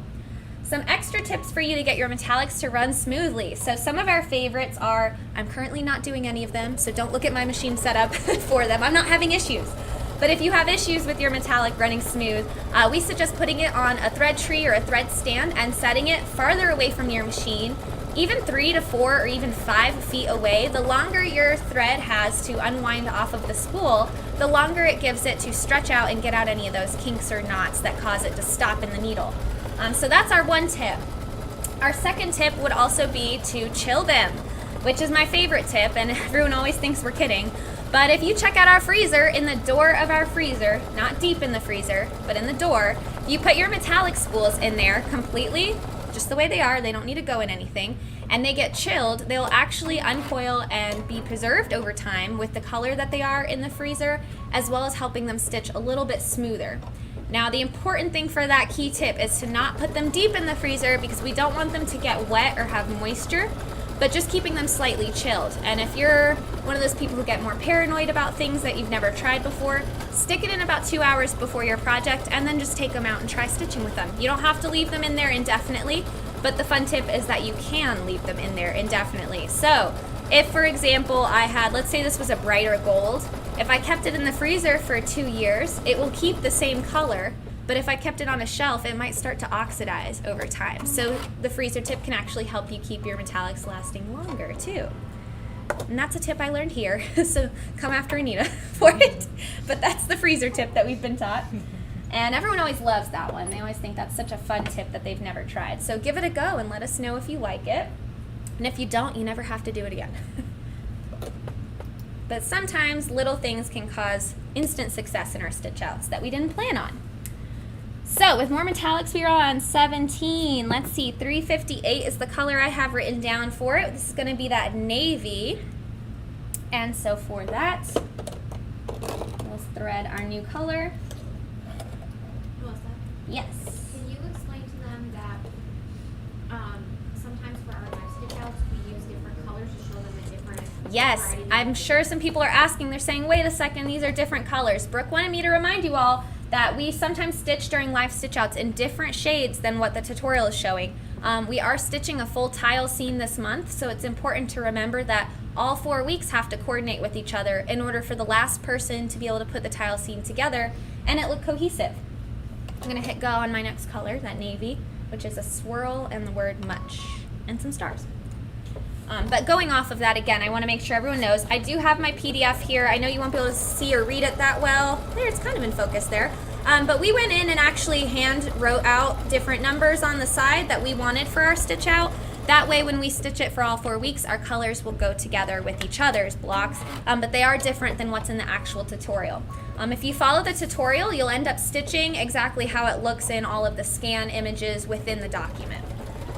Some extra tips for you to get your metallics to run smoothly. So some of our favorites are, I'm currently not doing any of them, so don't look at my machine setup for them. I'm not having issues. But if you have issues with your metallic running smooth, we suggest putting it on a thread tree or a thread stand and setting it farther away from your machine even 3 to 4 or even 5 feet away, the longer your thread has to unwind off of the spool, the longer it gives it to stretch out and get out any of those kinks or knots that cause it to stop in the needle. So that's our one tip. Our second tip would also be to chill them, which is my favorite tip, and everyone always thinks we're kidding. But if you check out our freezer, in the door of our freezer, not deep in the freezer, but in the door, you put your metallic spools in there completely, just the way they are, they don't need to go in anything, and they get chilled, they'll actually uncoil and be preserved over time with the color that they are in the freezer, as well as helping them stitch a little bit smoother. Now, the important thing for that key tip is to not put them deep in the freezer because we don't want them to get wet or have moisture, but just keeping them slightly chilled. And if you're one of those people who get more paranoid about things that you've never tried before, stick it in about 2 hours before your project and then just take them out and try stitching with them. You don't have to leave them in there indefinitely, but the fun tip is that you can leave them in there indefinitely. So if, for example, I had, let's say this was a brighter gold, if I kept it in the freezer for 2 years, it will keep the same color, but if I kept it on a shelf, it might start to oxidize over time. So the freezer tip can actually help you keep your metallics lasting longer too. And that's a tip I learned here, so come after Anita for it. But that's the freezer tip that we've been taught. And everyone always loves that one. They always think that's such a fun tip that they've never tried. So give it a go and let us know if you like it. And if you don't, you never have to do it again. But sometimes little things can cause instant success in our stitch outs that we didn't plan on. So with more metallics, we are on 17. Let's see, 358 is the color I have written down for it. This is going to be that navy. And so for that, let's thread our new color. Melissa, Yes. can you explain to them that sometimes for our live stitch outs, we use different colors to show them a different Yes, variety? I'm sure some people are asking, they're saying, wait a second, these are different colors. Brooke wanted me to remind you all that we sometimes stitch during live stitch outs in different shades than what the tutorial is showing. We are stitching a full tile seam this month, so it's important to remember that all 4 weeks have to coordinate with each other in order for the last person to be able to put the tile seam together and it look cohesive. I'm going to hit go on my next color, that navy, which is a swirl and the word much, and some stars. But going off of that again, I want to make sure everyone knows, I do have my PDF here. I know you won't be able to see or read it that well. There, it's kind of in focus there. But we went in and actually hand wrote out different numbers on the side that we wanted for our stitch out. That way when we stitch it for all 4 weeks, our colors will go together with each other's blocks, but they are different than what's in the actual tutorial. If you follow the tutorial, you'll end up stitching exactly how it looks in all of the scan images within the document.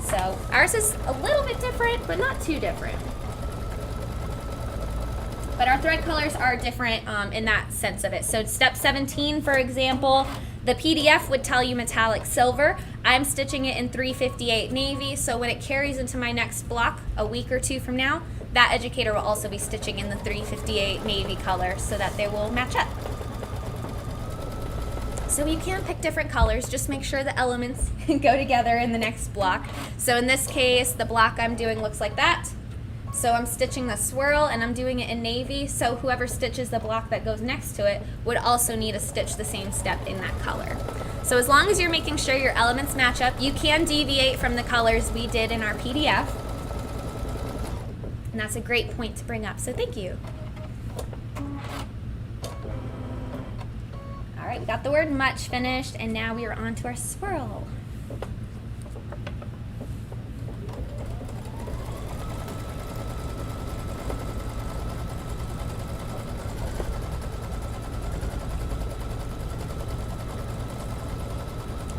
So ours is a little bit different, but not too different. But our thread colors are different in that sense of it. So step 17, for example, the PDF would tell you metallic silver. I'm stitching it in 358 navy, so when it carries into my next block a week or 2 from now, that educator will also be stitching in the 358 navy color so that they will match up. So you can pick different colors, just make sure the elements go together in the next block. So in this case, the block I'm doing looks like that. So I'm stitching the swirl and I'm doing it in navy, so whoever stitches the block that goes next to it would also need to stitch the same step in that color. So as long as you're making sure your elements match up, you can deviate from the colors we did in our PDF. And that's a great point to bring up, so thank you. All right, we got the word much finished, and now we are on to our swirl.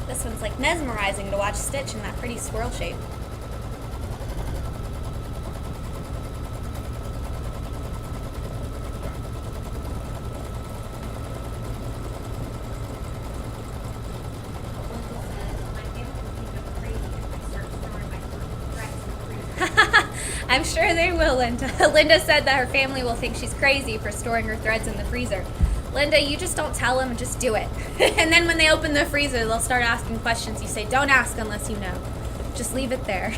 This one's like mesmerizing to watch stitch in that pretty swirl shape. I'm sure they will, Linda. Linda said that her family will think she's crazy for storing her threads in the freezer. Linda, you just don't tell them, just do it. And then when they open the freezer, they'll start asking questions. You say, don't ask unless you know. Just leave it there.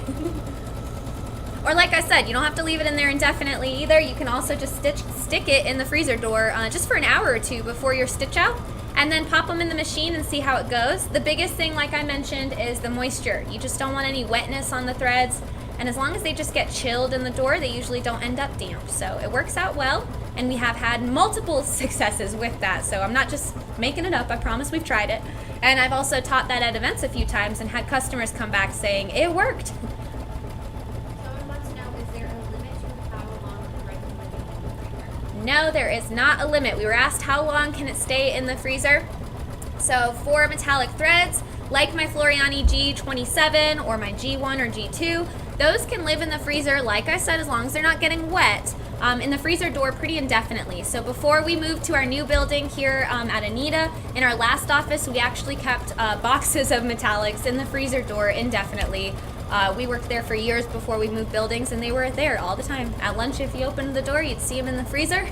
Or like I said, you don't have to leave it in there indefinitely either. You can also just stick it in the freezer door just for an hour or 2 before your stitch out, and then pop them in the machine and see how it goes. The biggest thing, like I mentioned, is the moisture. You just don't want any wetness on the threads. And as long as they just get chilled in the door, they usually don't end up damp. So it works out well, and we have had multiple successes with that. So I'm not just making it up, I promise we've tried it. And I've also taught that at events a few times and had customers come back saying, it worked. So I want to know, is there a limit to how long the thread can live in the freezer? No, there is not a limit. We were asked how long can it stay in the freezer. So for metallic threads, like my Floriani G27 or my G1 or G2, those can live in the freezer, like I said, as long as they're not getting wet, in the freezer door pretty indefinitely. So before we moved to our new building here at Anita, in our last office, we actually kept boxes of metallics in the freezer door indefinitely. We worked there for years before we moved buildings, and they were there all the time. At lunch, if you opened the door, you'd see them in the freezer.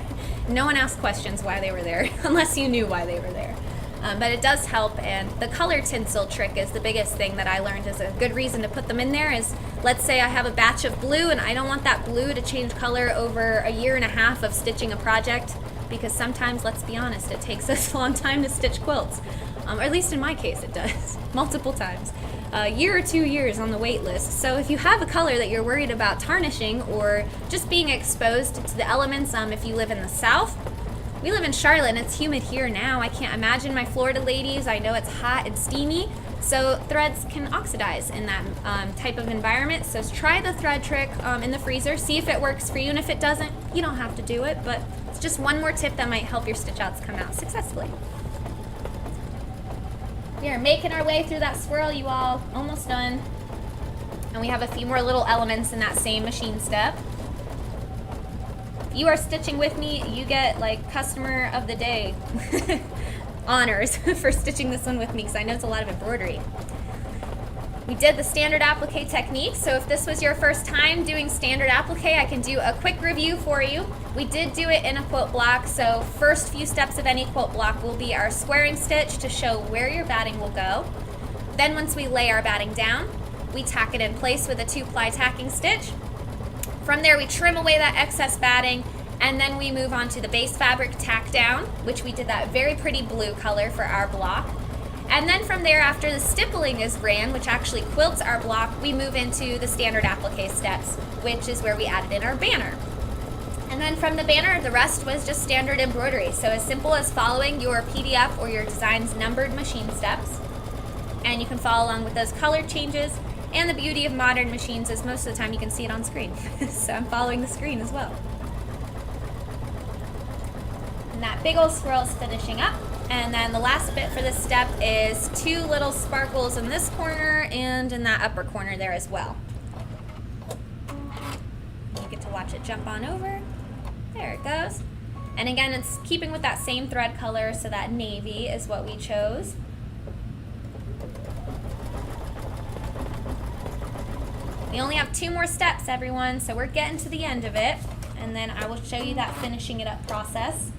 No one asked questions why they were there, unless you knew why they were there. But it does help, and the color tinsel trick is the biggest thing that I learned is a good reason to put them in there is, let's say I have a batch of blue and I don't want that blue to change color over a year and a half of stitching a project, because sometimes, let's be honest, it takes us a long time to stitch quilts. Or at least in my case it does, multiple times. A year or 2 years on the wait list. So if you have a color that you're worried about tarnishing or just being exposed to the elements, if you live in the South, we live in Charlotte and it's humid here now. I can't imagine my Florida ladies. I know it's hot and steamy, so threads can oxidize in that type of environment. So try the thread trick in the freezer, see if it works for you, and if it doesn't, you don't have to do it, but it's just one more tip that might help your stitch outs come out successfully. We are making our way through that swirl, you all, almost done. And we have a few more little elements in that same machine step. If you are stitching with me, you get like customer of the day honors for stitching this one with me, because I know it's a lot of embroidery. We did the standard applique technique, so if this was your first time doing standard applique, I can do a quick review for you. We did do it in a quilt block, so first few steps of any quilt block will be our squaring stitch to show where your batting will go. Then once we lay our batting down, we tack it in place with a 2-ply tacking stitch. From there we trim away that excess batting, and then we move on to the base fabric tack down, which we did that very pretty blue color for our block. And then from there, after the stippling is ran, which actually quilts our block, we move into the standard applique steps, which is where we added in our banner. And then from the banner, the rest was just standard embroidery. So as simple as following your PDF or your design's numbered machine steps. And you can follow along with those color changes. And the beauty of modern machines is most of the time you can see it on screen. So I'm following the screen as well. And that big old swirl is finishing up. And then the last bit for this step is 2 little sparkles in this corner and in that upper corner there as well. You get to watch it jump on over. There it goes. And again, it's keeping with that same thread color, so that navy is what we chose. We only have 2 more steps, everyone, so we're getting to the end of it. And then I will show you that finishing it up process.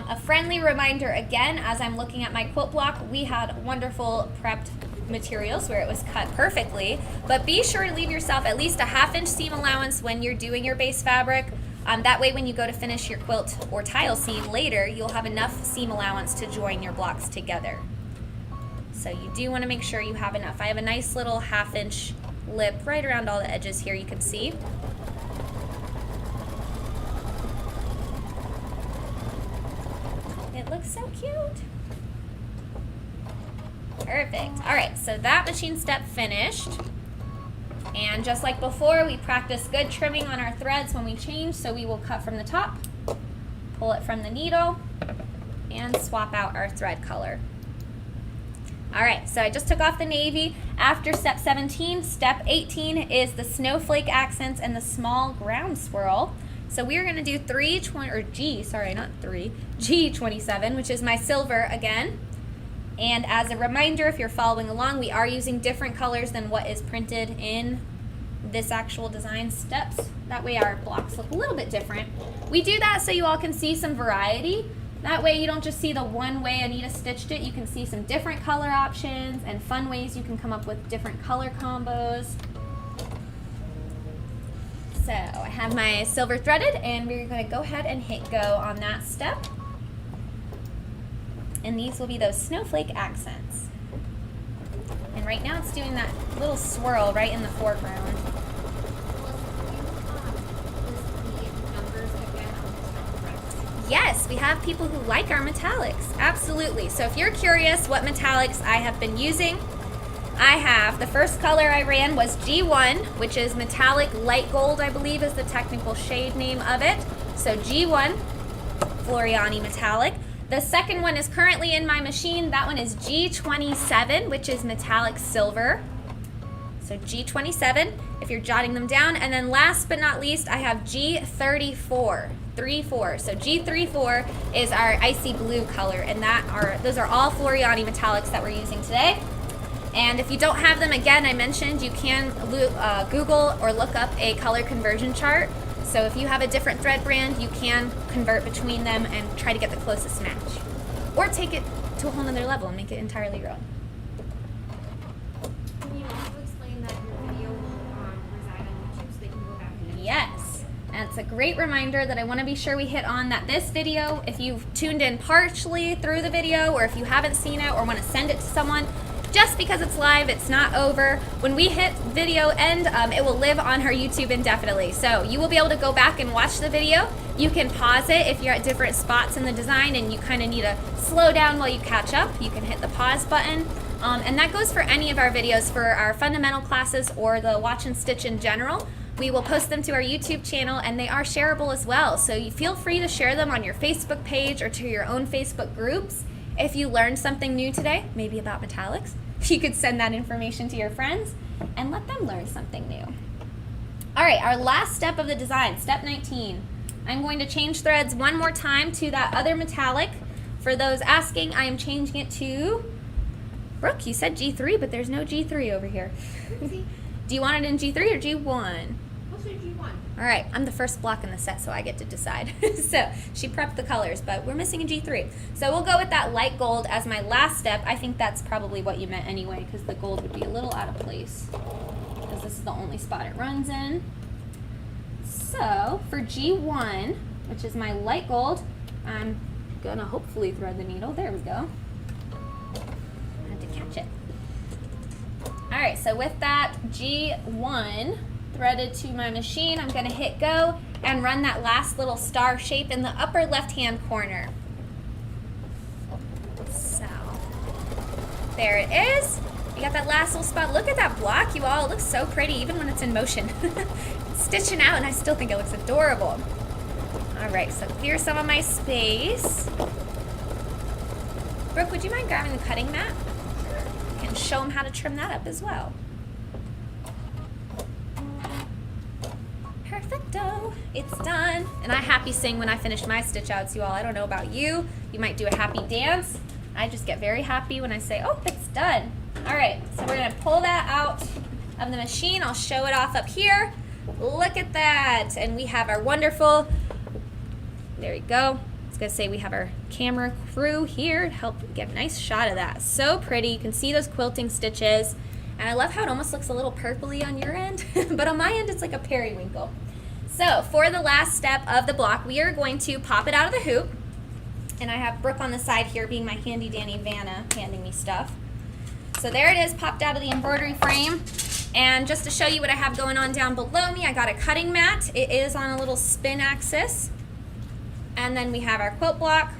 A friendly reminder again, as I'm looking at my quilt block, we had wonderful prepped materials where it was cut perfectly, but be sure to leave yourself at least a 1/2-inch seam allowance when you're doing your base fabric. That way when you go to finish your quilt or tile seam later, you'll have enough seam allowance to join your blocks together. So you do want to make sure you have enough. I have a nice little 1/2-inch lip right around all the edges here, you can see. It looks so cute. Perfect. All right, so that machine step finished. And just like before, we practice good trimming on our threads when we change, so we will cut from the top, pull it from the needle, and swap out our thread color. All right, so I just took off the navy. After step 17, step 18 is the snowflake accents and the small ground swirl. So we're gonna do G27, which is my silver again. And as a reminder, if you're following along, we are using different colors than what is printed in this actual design steps. That way our blocks look a little bit different. We do that so you all can see some variety. That way you don't just see the one way Anita stitched it, you can see some different color options and fun ways you can come up with different color combos. So I have my silver threaded, and we're going to go ahead and hit go on that step. And these will be those snowflake accents. And and right now it's doing that little swirl right in the foreground. Yes, we have people who like our metallics, absolutely. So if you're curious what metallics I have been using, I have, the first color I ran was G1, which is metallic light gold, I believe is the technical shade name of it. So G1, Floriani metallic. The second one is currently in my machine. That one is G27, which is metallic silver. So G27, if you're jotting them down. And then last but not least, I have G34, 3-4. So G34 is our icy blue color, and those are all Floriani metallics that we're using today. And if you don't have them, again, I mentioned you can Google or look up a color conversion chart. So if you have a different thread brand, you can convert between them and try to get the closest match. Or take it to a whole nother level and make it entirely your own. Can you also explain that your video will reside on YouTube so they can go back and Yes, and it's a great reminder that I want to be sure we hit on that this video, if you've tuned in partially through the video, or if you haven't seen it or want to send it to someone, just because it's live, it's not over. When we hit video end, it will live on her YouTube indefinitely. So you will be able to go back and watch the video. You can pause it if you're at different spots in the design and you kind of need to slow down while you catch up. You can hit the pause button. And that goes for any of our videos, for our fundamental classes or the watch and stitch in general. We will post them to our YouTube channel, and they are shareable as well. So you feel free to share them on your Facebook page or to your own Facebook groups. If you learned something new today, maybe about metallics, you could send that information to your friends and let them learn something new. All right, our last step of the design, step 19. I'm going to change threads one more time to that other metallic. For those asking, I am changing it to, Brooke, you said G3, but there's no G3 over here. Do you want it in G3 or G1? We'll say G1. All right, I'm the first block in the set, so I get to decide. So she prepped the colors, but we're missing a G3. So we'll go with that light gold as my last step. I think that's probably what you meant anyway, because the gold would be a little out of place, because this is the only spot it runs in. So for G1, which is my light gold, I'm gonna hopefully thread the needle. There we go. I had to catch it. All right, so with that G1 threaded to my machine, I'm going to hit go and run that last little star shape in the upper left-hand corner. So, there it is. You got that last little spot. Look at that block, you all. It looks so pretty, even when it's in motion. It's stitching out, and I still think it looks adorable. All right, so clear some of my space. Brooke, would you mind grabbing the cutting mat? Can show them how to trim that up as well. Perfecto, it's done. And I happy sing when I finish my stitch outs, you all. I don't know about you. You might do a happy dance. I just get very happy when I say, oh, it's done. All right, so we're gonna pull that out of the machine. I'll show it off up here. Look at that. And we have our wonderful, there we go. I was gonna say we have our camera crew here to help get a nice shot of that. So pretty, you can see those quilting stitches. And I love how it almost looks a little purpley on your end, but on my end it's like a periwinkle. So for the last step of the block, we are going to pop it out of the hoop. And I have Brooke on the side here being my handy dandy Vanna handing me stuff. So there it is, popped out of the embroidery frame. And just to show you what I have going on down below me, I got a cutting mat. It is on a little spin axis. And then we have our quilt block,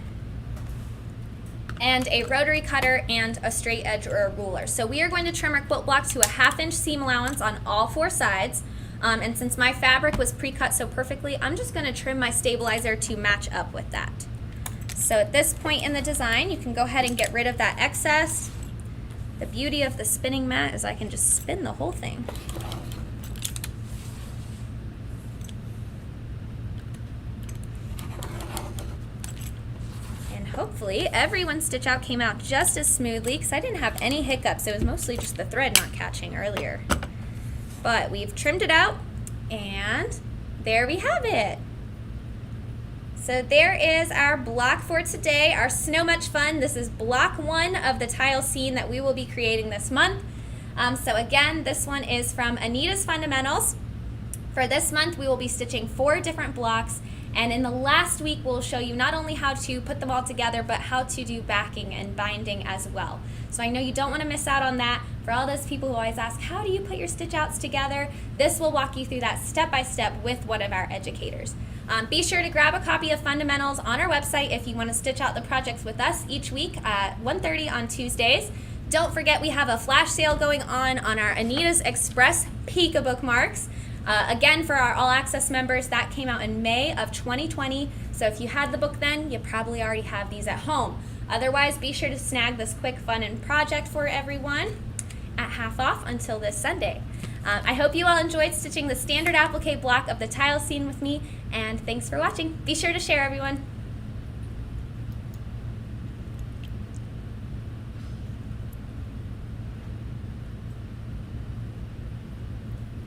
and a rotary cutter and a straight edge or a ruler. So we are going to trim our quilt block to a 1/2 inch seam allowance on all 4 sides. And since my fabric was pre-cut so perfectly, I'm just gonna trim my stabilizer to match up with that. So at this point in the design, you can go ahead and get rid of that excess. The beauty of the spinning mat is I can just spin the whole thing. Hopefully everyone's stitch out came out just as smoothly, because I didn't have any hiccups. It was mostly just the thread not catching earlier. But we've trimmed it out, and there we have it. So there is our block for today, our Snow Much Fun. This is block 1 of the tile scene that we will be creating this month. So again, this one is from Anita's Fundamentals. For this month, we will be stitching 4 different blocks. And in the last week, we'll show you not only how to put them all together, but how to do backing and binding as well. So I know you don't want to miss out on that. For all those people who always ask, how do you put your stitch outs together? This will walk you through that step by step with one of our educators. Be sure to grab a copy of Fundamentals on our website if you want to stitch out the projects with us each week at 1:30 on Tuesdays. Don't forget we have a flash sale going on our Anita's Express Pika bookmarks. Again, for our All Access members, that came out in May of 2020. So if you had the book then, you probably already have these at home. Otherwise, be sure to snag this quick, fun, and project for everyone at half off until this Sunday. I hope you all enjoyed stitching the standard applique block of the tile scene with me, and thanks for watching. Be sure to share, everyone.